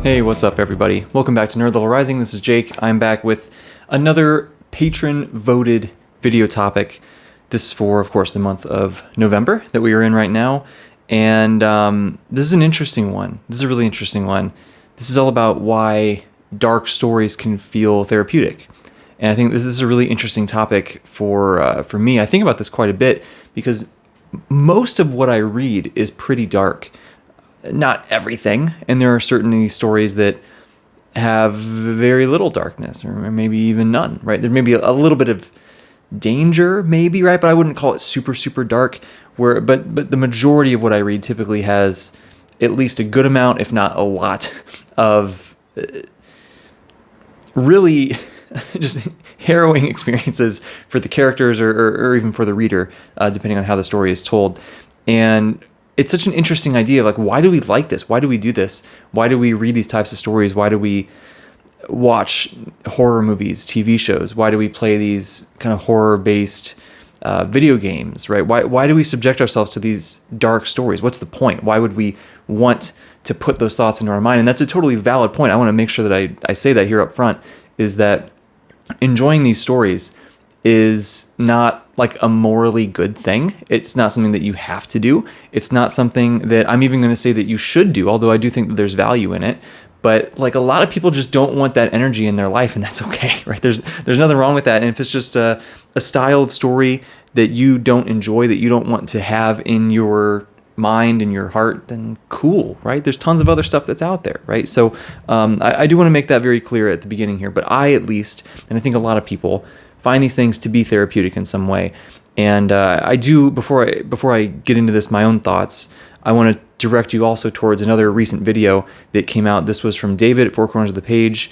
Hey, what's up, everybody? Welcome back to Nerd Level Rising. This is Jake. I'm back with another patron-voted video topic. This is for, of course, the month of November that we are in right now. And this is an interesting one. This is a really interesting one. This is all about why dark stories can feel therapeutic. And I think this is a really interesting topic for me. I think about this quite a bit because most of what I read is pretty dark. Not everything, and there are certainly stories that have very little darkness, or maybe even none, right? There may be a little bit of danger, maybe, right? But I wouldn't call it super, super dark. But the majority of what I read typically has at least a good amount, if not a lot, of really just harrowing experiences for the characters or even for the reader, depending on how the story is told. And it's such an interesting idea of like, why do we like this? Why do we do this? Why do we read these types of stories? Why do we watch horror movies, TV shows? Why do we play these kind of horror-based video games, right? Why do we subject ourselves to these dark stories? What's the point? Why would we want to put those thoughts into our mind? And that's a totally valid point. I want to make sure that I say that here up front, is that enjoying these stories is not like a morally good thing. It's not something that you have to do. It's not something that I'm even going to say that you should do, although I do think that there's value in it. But like, a lot of people just don't want that energy in their life, and that's okay, right? There's nothing wrong with that. And if it's just a style of story that you don't enjoy, that you don't want to have in your mind and your heart, then cool, right? There's tons of other stuff that's out there, right? So I do want to make that very clear at the beginning here. But I, at least, and I think a lot of people, find these things to be therapeutic in some way. And I do, before I get into this, my own thoughts, I want to direct you also towards another recent video that came out. This was from David at Four Corners of the Page,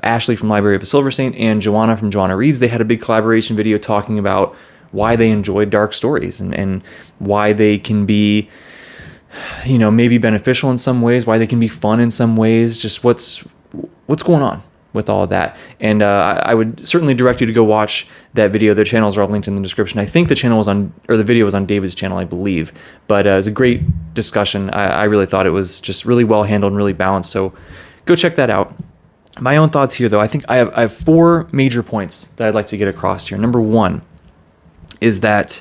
Ashley from Library of a Silver Saint, and Joanna from Joanna Reads. They had a big collaboration video talking about why they enjoyed dark stories and why they can be, maybe beneficial in some ways, why they can be fun in some ways, just what's going on with all of that. And I would certainly direct you to go watch that video. Their channels are all linked in the description. I think the video was on David's channel, I believe. But it was a great discussion. I really thought it was just really well handled and really balanced. So go check that out. My own thoughts here, though, I think I have four major points that I'd like to get across here. Number one is that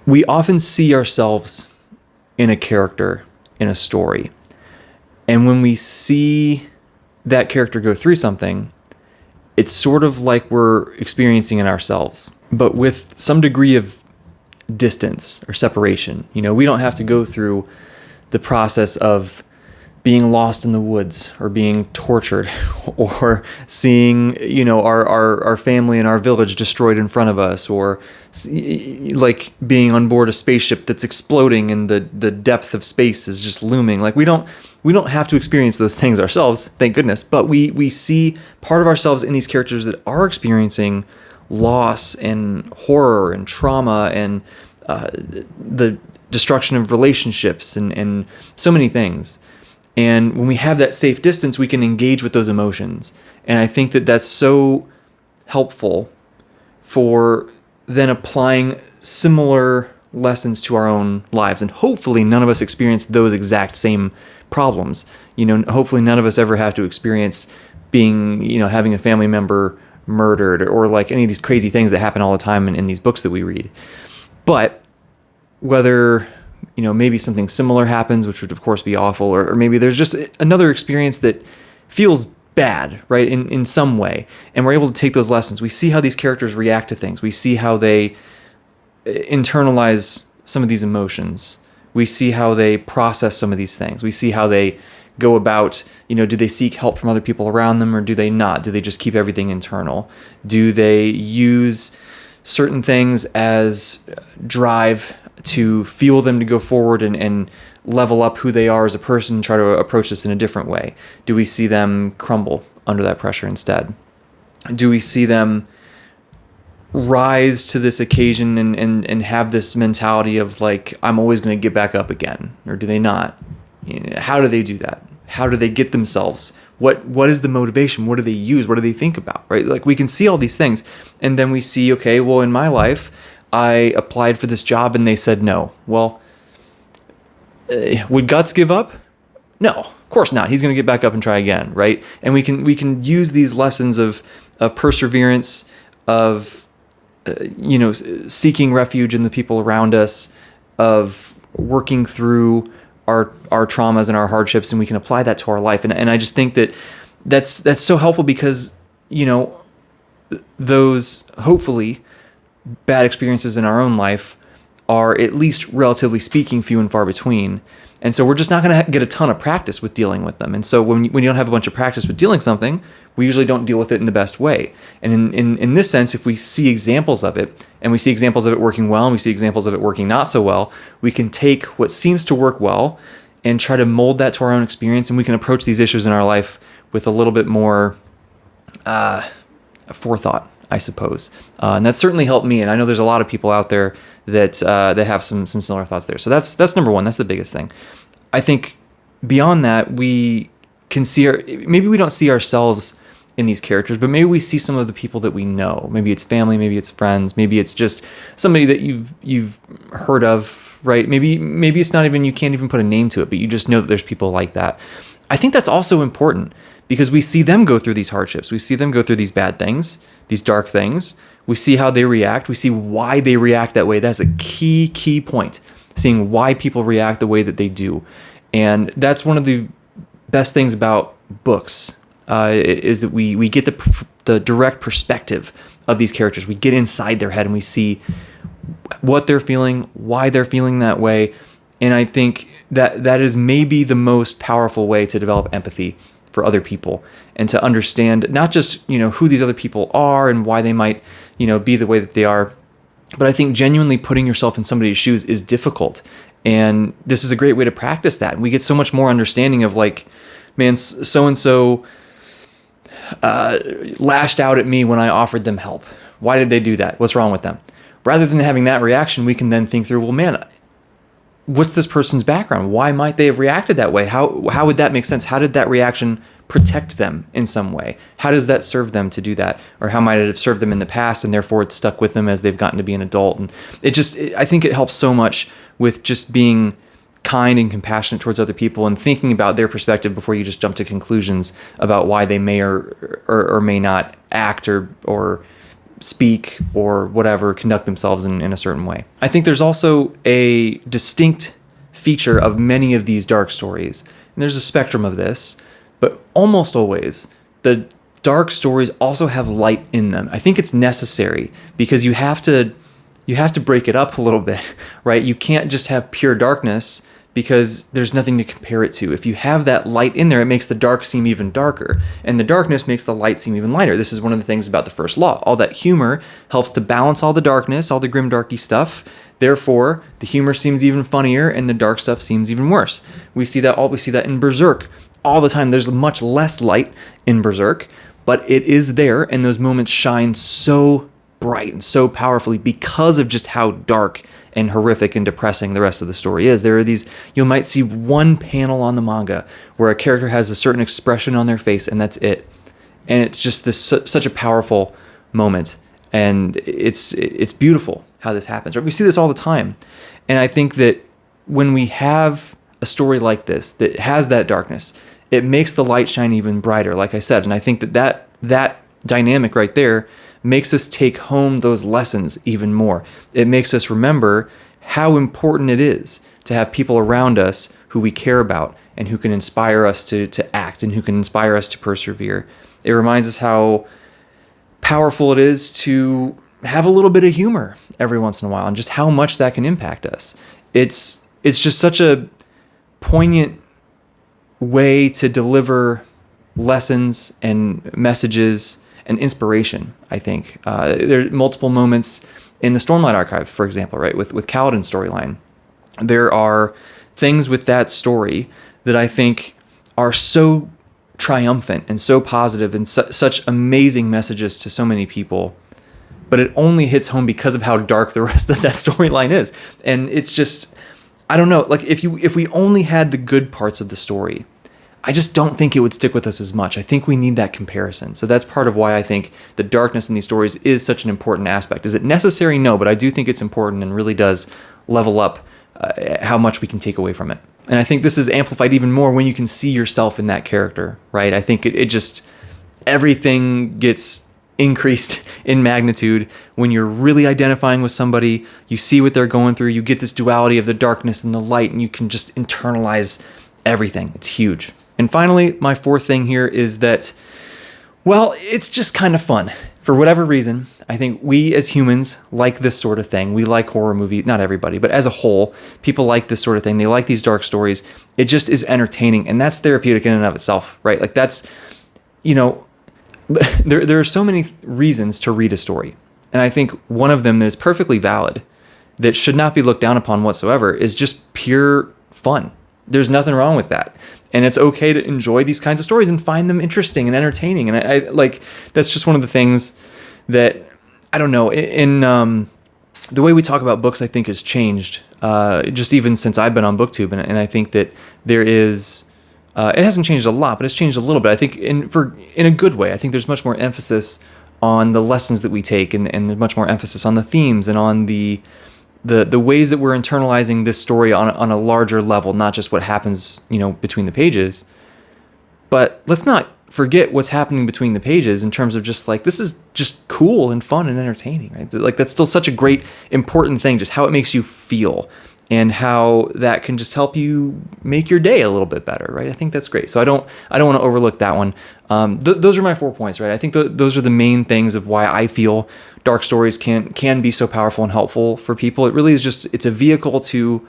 we often see ourselves in a character, in a story. And when we see that character go through something, it's sort of like we're experiencing it ourselves, but with some degree of distance or separation. We don't have to go through the process of being lost in the woods or being tortured or seeing, our family and our village destroyed in front of us, or like being on board a spaceship that's exploding and the depth of space is just looming. Like, we don't have to experience those things ourselves, thank goodness, but we see part of ourselves in these characters that are experiencing loss and horror and trauma and the destruction of relationships and so many things. And when we have that safe distance, we can engage with those emotions. And I think that that's so helpful for then applying similar lessons to our own lives. And hopefully none of us experience those exact same problems. Hopefully none of us ever have to experience being, having a family member murdered or like any of these crazy things that happen all the time in these books that we read. But whether maybe something similar happens, which would of course be awful, or maybe there's just another experience that feels bad, right, in some way, and we're able to take those lessons. We see how these characters react to things. We see how they internalize some of these emotions. We see how they process some of these things. We see how they go about, do they seek help from other people around them, or do they not? Do they just keep everything internal? Do they use certain things as drive to fuel them to go forward and level up who they are as a person and try to approach this in a different way? Do we see them crumble under that pressure instead? Do we see them rise to this occasion and have this mentality of like, I'm always going to get back up again? Or do they not? How do they do that? How do they get themselves? What is the motivation? What do they use? What do they think about? Right? Like, we can see all these things, and then we see, okay, well, in my life, I applied for this job and they said no. Well, would Guts give up? No, of course not. He's going to get back up and try again, right? And we can use these lessons of perseverance, of seeking refuge in the people around us, of working through our traumas and our hardships, and we can apply that to our life. And I just think that's so helpful because, those hopefully bad experiences in our own life are, at least relatively speaking, few and far between. And so we're just not going to get a ton of practice with dealing with them. And so when you don't have a bunch of practice with dealing something, we usually don't deal with it in the best way. And in this sense, if we see examples of it, and we see examples of it working well, and we see examples of it working not so well, we can take what seems to work well and try to mold that to our own experience, and we can approach these issues in our life with a little bit more forethought, I suppose. And that's certainly helped me. And I know there's a lot of people out there that have some similar thoughts there. So that's number one. That's the biggest thing. I think beyond that, we can see maybe we don't see ourselves in these characters, but maybe we see some of the people that we know. Maybe it's family, maybe it's friends, maybe it's just somebody that you've heard of, right? Maybe it's not even, you can't even put a name to it, but you just know that there's people like that. I think that's also important because we see them go through these hardships. We see them go through these bad things, these dark things. We see how they react. We see why they react that way. That's a key point, seeing why people react the way that they do. And that's one of the best things about books, is that we get the direct perspective of these characters. We get inside their head and we see what they're feeling, why they're feeling that way. And I think that is maybe the most powerful way to develop empathy for other people and to understand not just, who these other people are and why they might, be the way that they are, but I think genuinely putting yourself in somebody's shoes is difficult. And this is a great way to practice that. And we get so much more understanding of like, man, so-and-so lashed out at me when I offered them help. Why did they do that? What's wrong with them? Rather than having that reaction, we can then think through, well, man, what's this person's background? Why might they have reacted that way? How would that make sense? How did that reaction protect them in some way? How does that serve them to do that? Or how might it have served them in the past and therefore it's stuck with them as they've gotten to be an adult? And I think it helps so much with just being kind and compassionate towards other people and thinking about their perspective before you just jump to conclusions about why they may or may not act or speak or whatever, conduct themselves in a certain way. I think there's also a distinct feature of many of these dark stories, and there's a spectrum of this, but almost always the dark stories also have light in them. I think it's necessary because you have to break it up a little bit, right? You can't just have pure darkness because there's nothing to compare it to. If you have that light in there, it makes the dark seem even darker, and the darkness makes the light seem even lighter. This is one of the things about the first law. All that humor helps to balance all the darkness, all the grim, darky stuff. Therefore, the humor seems even funnier, and the dark stuff seems even worse. We see that in Berserk all the time. There's much less light in Berserk, but it is there, and those moments shine so bright and so powerfully because of just how dark and horrific and depressing the rest of the story is. There are these, you might see one panel on the manga where a character has a certain expression on their face and that's it. And it's just such a powerful moment. And it's beautiful how this happens. Right? We see this all the time. And I think that when we have a story like this that has that darkness, it makes the light shine even brighter, like I said. And I think that dynamic right there makes us take home those lessons even more. It makes us remember how important it is to have people around us who we care about and who can inspire us to act and who can inspire us to persevere. It reminds us how powerful it is to have a little bit of humor every once in a while and just how much that can impact us. It's just such a poignant way to deliver lessons and messages and inspiration, I think. There are multiple moments in the Stormlight Archive, for example, right, with Kaladin's storyline. There are things with that story that I think are so triumphant and so positive and such amazing messages to so many people, but it only hits home because of how dark the rest of that storyline is. And it's just, I don't know, like if we only had the good parts of the story, I just don't think it would stick with us as much. I think we need that comparison. So that's part of why I think the darkness in these stories is such an important aspect. Is it necessary? No, but I do think it's important and really does level up how much we can take away from it. And I think this is amplified even more when you can see yourself in that character, right? I think it just, everything gets increased in magnitude when you're really identifying with somebody. You see what they're going through. You get this duality of the darkness and the light, and you can just internalize everything. It's huge. And finally, my fourth thing here is that, well, it's just kind of fun. For whatever reason, I think we as humans like this sort of thing. We like horror movies, not everybody, but as a whole, people like this sort of thing. They like these dark stories. It just is entertaining, and that's therapeutic in and of itself, right? Like that's, there are so many reasons to read a story. And I think one of them that is perfectly valid, that should not be looked down upon whatsoever, is just pure fun. There's nothing wrong with that. And it's okay to enjoy these kinds of stories and find them interesting and entertaining. And I like, that's just one of the things that, I don't know, in the way we talk about books, I think has changed, just even since I've been on BookTube. And I think that there is, it hasn't changed a lot, but it's changed a little bit. I think in a good way. I think there's much more emphasis on the lessons that we take, and there's much more emphasis on the themes and on the ways that we're internalizing this story on a larger level, not just what happens, between the pages. But let's not forget what's happening between the pages in terms of just like, this is just cool and fun and entertaining, right? Like that's still such a great, important thing, just how it makes you feel and how that can just help you make your day a little bit better, right? I think that's great. So I don't want to overlook that one. Those are my 4 points, right? I think those are the main things of why I feel dark stories can be so powerful and helpful for people. It really is just, it's a vehicle to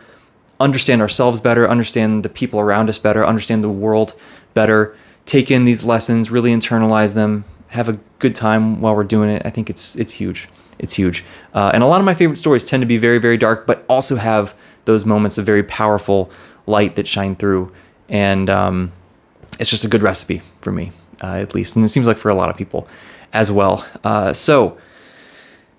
understand ourselves better, understand the people around us better, understand the world better, take in these lessons, really internalize them, have a good time while we're doing it. I think it's huge. It's huge. And a lot of my favorite stories tend to be very, very dark, but also have those moments of very powerful light that shine through. And it's just a good recipe for me, at least. And it seems like for a lot of people as well. So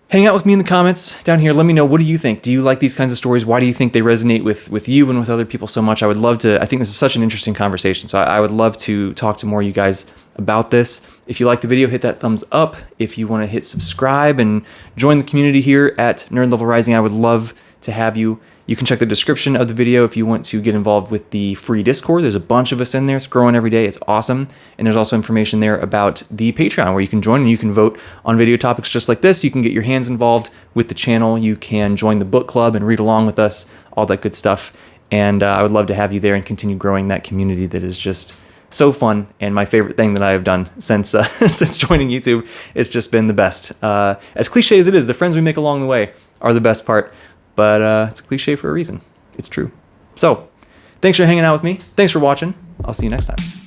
hang out with me in the comments down here. Let me know, what do you think? Do you like these kinds of stories? Why do you think they resonate with you and with other people so much? I would love to, I think this is such an interesting conversation. So I would love to talk to more of you guys about this. If you like the video, hit that thumbs up. If you want to hit subscribe and join the community here at Nerd Level Rising, I would love to have you. You can check the description of the video if you want to get involved with the free Discord. There's a bunch of us in there. It's growing every day. It's awesome. And there's also information there about the Patreon where you can join and you can vote on video topics just like this. You can get your hands involved with the channel. You can join the book club and read along with us, all that good stuff. And I would love to have you there and continue growing that community that is just so fun, and my favorite thing that I have done since since joining YouTube. It's just been the best. As cliche as it is, the friends we make along the way are the best part, but it's a cliche for a reason. It's true. So, thanks for hanging out with me. Thanks for watching. I'll see you next time.